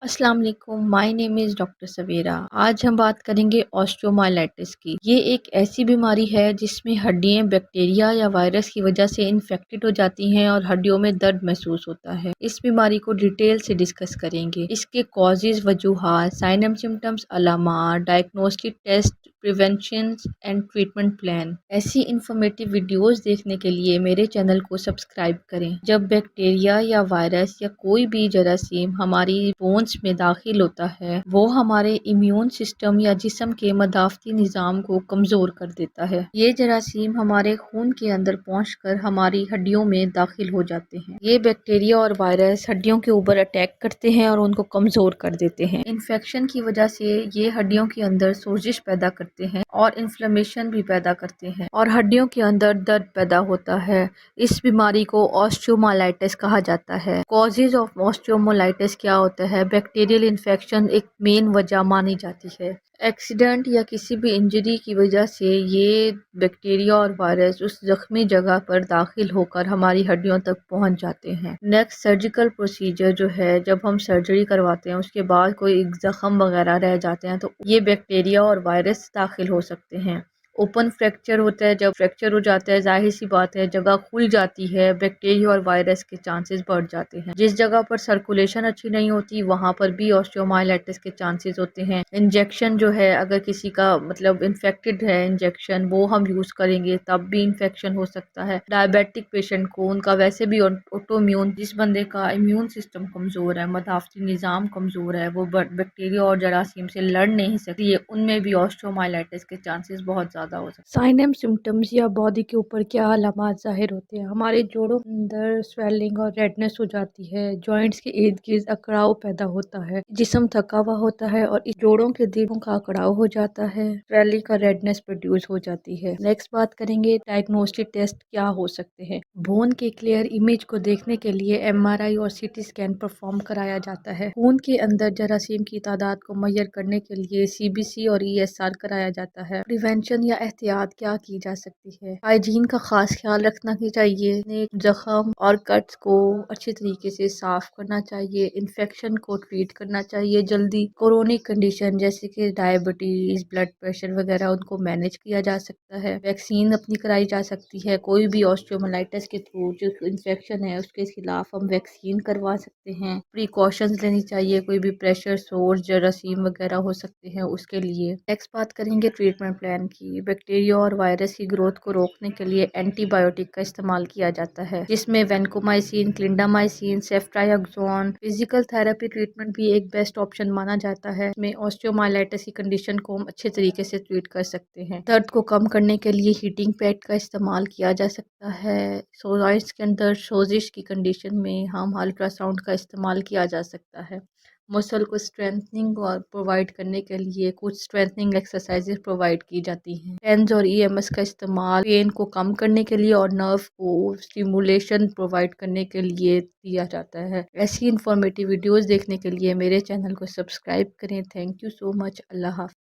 अस्सलाम वालेकुम, my name is doctor सवेरा। आज हम बात करेंगे ऑस्टियोमाइलाइटिस की। ये एक ऐसी बीमारी है जिसमें हड्डियां बैक्टीरिया या वायरस की वजह से इन्फेक्टेड हो जाती हैं और हड्डियों में दर्द महसूस होता है। इस बीमारी को डिटेल से डिस्कस करेंगे। इसके कॉजेज, वजूहात, साइन एंड सिम्टम्स, अलामात, diagnostic test, prevention and treatment plan. ऐसी इंफॉर्मेटिव वीडियोस देखने के लिए मेरे चैनल को सब्सक्राइब करें। जब बैक्टीरिया या वायरस या कोई भी जरासीम हमारी बोन्स में दाखिल होता है, वो हमारे इम्यून सिस्टम या जिस्म के मदाफती निज़ाम को कमज़ोर कर देता है। ये जरासीम हमारे खून के अंदर पहुंचकर हमारी हड्डियों में दाखिल हो जाते हैं। ये बैक्टीरिया और वायरस हड्डियों के ऊपर अटैक करते हैं और उनको कमज़ोर कर देते हैं। इन्फेक्शन की वजह से ये हड्डियों के अंदर सोजिश पैदा करते हैं और इन्फ्लेमेशन भी पैदा करते हैं और हड्डियों के अंदर दर्द पैदा होता है। इस बीमारी को ऑस्टियोमाइलाइटिस कहा जाता है। कॉजेज ऑफ ऑस्टियोमाइलाइटिस क्या होता है? बैक्टीरियल इन्फेक्शन एक मेन वजह मानी जाती है। एक्सीडेंट या किसी भी इंजरी की वजह से ये बैक्टीरिया और वायरस उस जख्मी जगह पर दाखिल होकर हमारी हड्डियों तक पहुंच जाते हैं। नेक्स्ट, सर्जिकल प्रोसीजर जो है, जब हम सर्जरी करवाते हैं उसके बाद कोई जख्म वगैरह रह जाते हैं तो ये बैक्टीरिया और वायरस दाखिल हो सकते हैं। ओपन फ्रैक्चर होता है, जब फ्रैक्चर हो जाता है जाहिर सी बात है जगह खुल जाती है, बैक्टीरिया और वायरस के चांसेस बढ़ जाते हैं। जिस जगह पर सर्कुलेशन अच्छी नहीं होती वहां पर भी ऑस्टियोमाइलाइटिस के चांसेस होते हैं। इंजेक्शन जो है, अगर किसी का मतलब इन्फेक्टेड है इंजेक्शन वो हम यूज करेंगे तब भी इन्फेक्शन हो सकता है। डायबिटिक पेशेंट को उनका वैसे भी ऑटोइम्यून, जिस बंदे का इम्यून सिस्टम कमजोर है, मदाफती निज़ाम कमजोर है, वो बैक्टीरिया और जरासीम से लड़ नहीं सकती है, उनमें भी ऑस्टियोमाइलाइटिस के चांसेस बहुत ज्यादा हो सकते हैं। साइन एंड सिम्टम्स या बॉडी के ऊपर क्या अलामात जाहिर होते हैं? हमारे जोड़ों के अंदर स्वेलिंग और रेडनेस हो जाती है, जॉइंट्स के इर्द गिर्द अकड़ाव पैदा होता है, जिस्म थका हुआ होता है और इस जोड़ों के दिलों का अकड़ाव हो जाता है, स्वेलिंग का रेडनेस प्रोड्यूस हो जाती है। नेक्स्ट बात करेंगे डायग्नोस्टिक टेस्ट क्या हो सकते हैं। बोन के क्लियर इमेज को देखने के लिए एमआरआई और सीटी स्कैन परफॉर्म कराया जाता है। खून के अंदर जरासीम की तादाद को मैयर करने के लिए सीबीसी और ईएसआर कराया जाता है। प्रिवेंशन या एहतियात क्या की जा सकती है? हाइजीन का खास ख्याल रखना चाहिए। जख्म और कट्स को अच्छे तरीके से साफ करना चाहिए। इन्फेक्शन को ट्रीट करना चाहिए जल्दी। क्रोनिक कंडीशन जैसे कि डायबिटीज, ब्लड प्रेशर वगैरह, उनको मैनेज किया जा सकता है। वैक्सीन अपनी कराई जा सकती है। कोई भी ऑस्टियोमाइलाइटिस के थ्रू जो इन्फेक्शन है उसके खिलाफ हम वैक्सीन करवा सकते हैं। प्रिकॉशंस लेनी चाहिए, कोई भी प्रेशर सोर्स, जरासीम वगैरह हो सकते हैं उसके लिए। नेक्स्ट बात करेंगे ट्रीटमेंट प्लान की। बैक्टीरिया और वायरस की ग्रोथ को रोकने के लिए एंटीबायोटिक का इस्तेमाल किया जाता है, जिसमें vancomycin, clindamycin, ceftriaxone. Physical therapy treatment भी एक बेस्ट ऑप्शन माना जाता है। इसमें ऑस्टियोमाइलाइटिस की कंडीशन को हम अच्छे तरीके से ट्रीट कर सकते हैं। दर्द को कम करने के लिए हीटिंग पैड का इस्तेमाल किया जा सकता है। सोजाइट्स के अंदर सोजिश की कंडीशन में हम अल्ट्रासाउंड का इस्तेमाल किया जा सकता है। मसल को स्ट्रेंथनिंग और प्रोवाइड करने के लिए कुछ स्ट्रेंथनिंग एक्सरसाइजेज प्रोवाइड की जाती हैं। पेन्स और ईएमएस का इस्तेमाल पेन को कम करने के लिए और नर्व को स्टिमुलेशन प्रोवाइड करने के लिए दिया जाता है। ऐसी इंफॉर्मेटिव वीडियोस देखने के लिए मेरे चैनल को सब्सक्राइब करें। Thank you so much. अल्लाह हाफ़िज़।